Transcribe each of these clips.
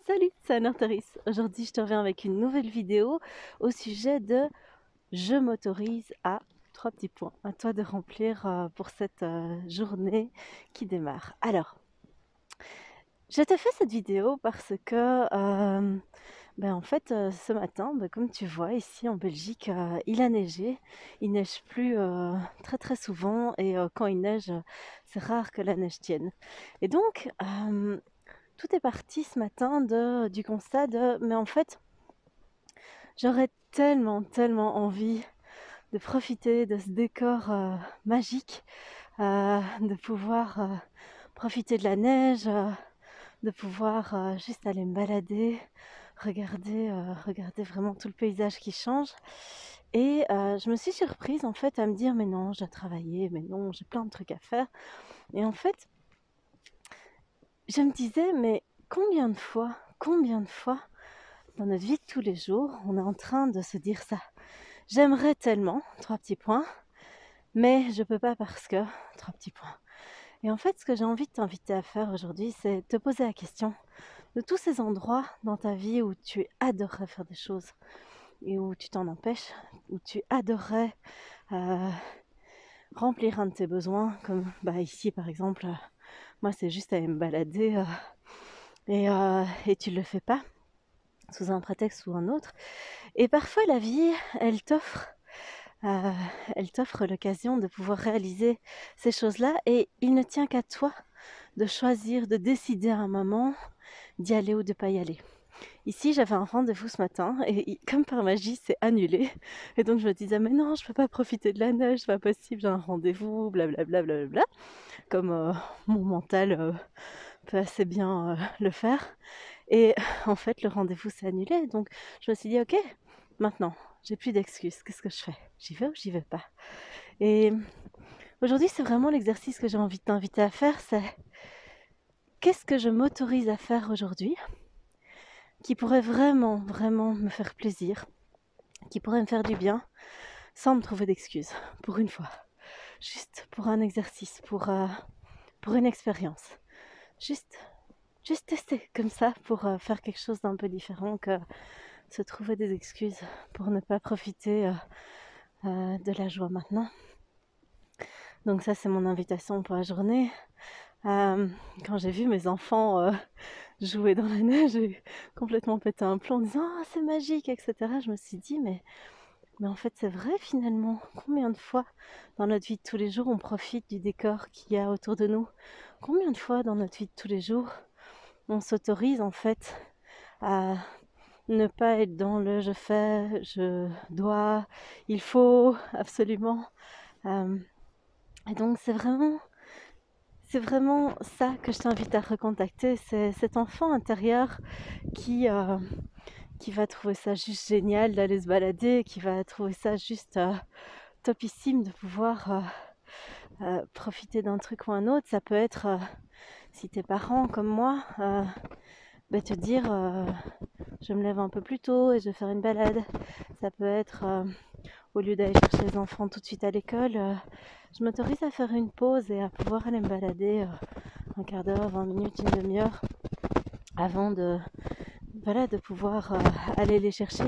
Salut, c'est Anne Arteris. Aujourd'hui, je te reviens avec une nouvelle vidéo au sujet de je m'autorise à trois petits points. À toi de remplir pour cette journée qui démarre. Alors, je t'ai fait cette vidéo parce que en fait, ce matin, comme tu vois, ici en Belgique, il a neigé. Il neige plus très très souvent et quand il neige, c'est rare que la neige tienne. Et donc, tout est parti ce matin du constat de mais en fait, j'aurais tellement envie de profiter de ce décor magique, de pouvoir profiter de la neige, de pouvoir juste aller me balader, regarder vraiment tout le paysage qui change. Et je me suis surprise en fait à me dire mais non, je dois travailler, mais non, j'ai plein de trucs à faire. Et en fait, je me disais mais combien de fois dans notre vie de tous les jours, on est en train de se dire ça. J'aimerais tellement, trois petits points, mais je peux pas parce que, trois petits points. Et en fait, ce que j'ai envie de t'inviter à faire aujourd'hui, c'est te poser la question de tous ces endroits dans ta vie où tu adorerais faire des choses et où tu t'en empêches, où tu adorerais euh, remplir un de tes besoins, comme ici par exemple, moi c'est juste aller me balader et tu le fais pas sous un prétexte ou un autre. Et parfois la vie, euh, elle t'offre l'occasion de pouvoir réaliser ces choses-là et il ne tient qu'à toi de choisir, de décider à un moment d'y aller ou de pas y aller. Ici, j'avais un rendez-vous ce matin et comme par magie, c'est annulé. Et donc je me disais, mais non, je peux pas profiter de la neige, c'est pas possible, j'ai un rendez-vous, blablabla, blablabla. Comme mon mental peut assez bien le faire. Et en fait, le rendez-vous s'est annulé. Donc je me suis dit, ok, maintenant, j'ai plus d'excuses. Qu'est-ce que je fais? J'y vais ou j'y vais pas? Et aujourd'hui, c'est vraiment l'exercice que j'ai envie de t'inviter à faire, c'est qu'est-ce que je m'autorise à faire aujourd'hui qui pourrait vraiment me faire plaisir, qui pourrait me faire du bien, sans me trouver d'excuses, pour une fois. Juste pour un exercice, pour une expérience. Juste, juste tester comme ça pour faire quelque chose d'un peu différent que se trouver des excuses pour ne pas profiter de la joie maintenant. Donc ça, c'est mon invitation pour la journée. Quand j'ai vu mes enfants jouer dans la neige et complètement péter un plomb en disant «Ah, c'est magique», etc., je me suis dit mais en fait, c'est vrai finalement. Combien de fois dans notre vie de tous les jours, on profite du décor qu'il y a autour de nous? Combien de fois dans notre vie de tous les jours, on s'autorise en fait à ne pas être dans le je fais, je dois, il faut, absolument. Euh, et donc c'est vraiment ça que je t'invite à recontacter, c'est cet enfant intérieur qui, euh, qui va trouver ça juste génial d'aller se balader, qui va trouver ça juste topissime de pouvoir profiter d'un truc ou un autre. Ça peut être, si tes parents comme moi, te dire je me lève un peu plus tôt et je vais faire une balade. Ça peut être au lieu d'aller chercher les enfants tout de suite à l'école, je m'autorise à faire une pause et à pouvoir aller me balader un quart d'heure, 20 minutes, une demi-heure avant de pouvoir aller les chercher.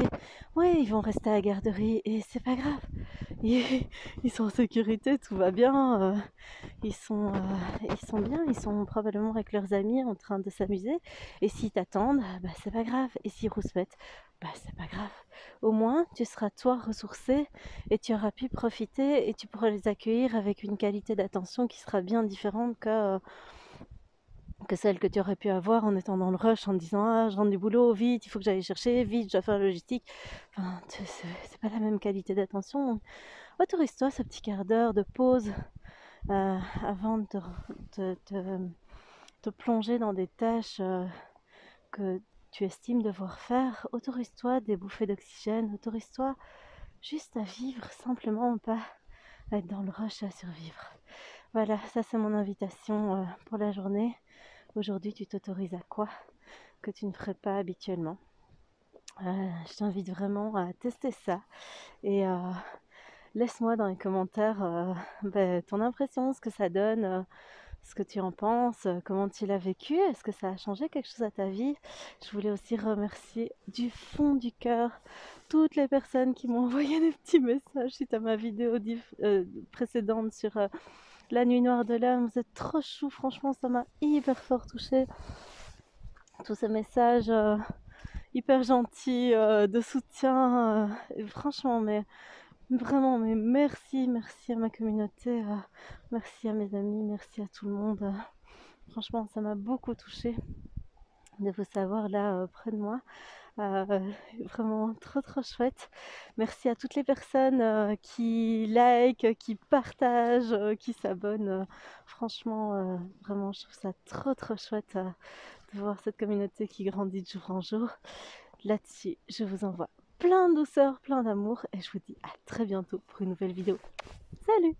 Ouais, ils vont rester à la garderie et c'est pas grave. Ils, ils sont en sécurité, tout va bien. Ils sont bien, ils sont probablement avec leurs amis en train de s'amuser. Et s'ils t'attendent, c'est pas grave. Et s'ils rouspètent, c'est pas grave. Au moins, tu seras toi ressourcé et tu auras pu profiter et tu pourras les accueillir avec une qualité d'attention qui sera bien différente que celle que tu aurais pu avoir en étant dans le rush, en te disant ah je rentre du boulot, vite, il faut que j'aille chercher, vite, je dois faire la logistique. Enfin, c'est pas la même qualité d'attention. Autorise-toi ce petit quart d'heure de pause avant te plonger dans des tâches que tu estimes devoir faire. Autorise-toi des bouffées d'oxygène, autorise-toi juste à vivre simplement, pas à être dans le rush à survivre. Voilà, ça c'est mon invitation pour la journée. Aujourd'hui, tu t'autorises à quoi que tu ne ferais pas habituellement? Je t'invite vraiment à tester ça et laisse-moi dans les commentaires ton impression, ce que ça donne, ce que tu en penses, comment tu l'as vécu. Est-ce que ça a changé quelque chose à ta vie? Je voulais aussi remercier du fond du cœur toutes les personnes qui m'ont envoyé des petits messages suite à ma vidéo précédente sur la nuit noire de l'homme. Vous êtes trop chou, franchement, ça m'a hyper fort touchée. Tous ces messages hyper gentils de soutien. Franchement, mais vraiment, mais merci, merci à ma communauté, merci à mes amis, merci à tout le monde. Franchement, ça m'a beaucoup touchée de vous savoir là près de moi. Vraiment trop trop chouette. Merci à toutes les personnes qui like, qui partagent, qui s'abonnent. Franchement, vraiment, je trouve ça trop trop chouette de voir cette communauté qui grandit de jour en jour. Là-dessus, je vous envoie plein de douceur, plein d'amour et je vous dis à très bientôt pour une nouvelle vidéo. Salut!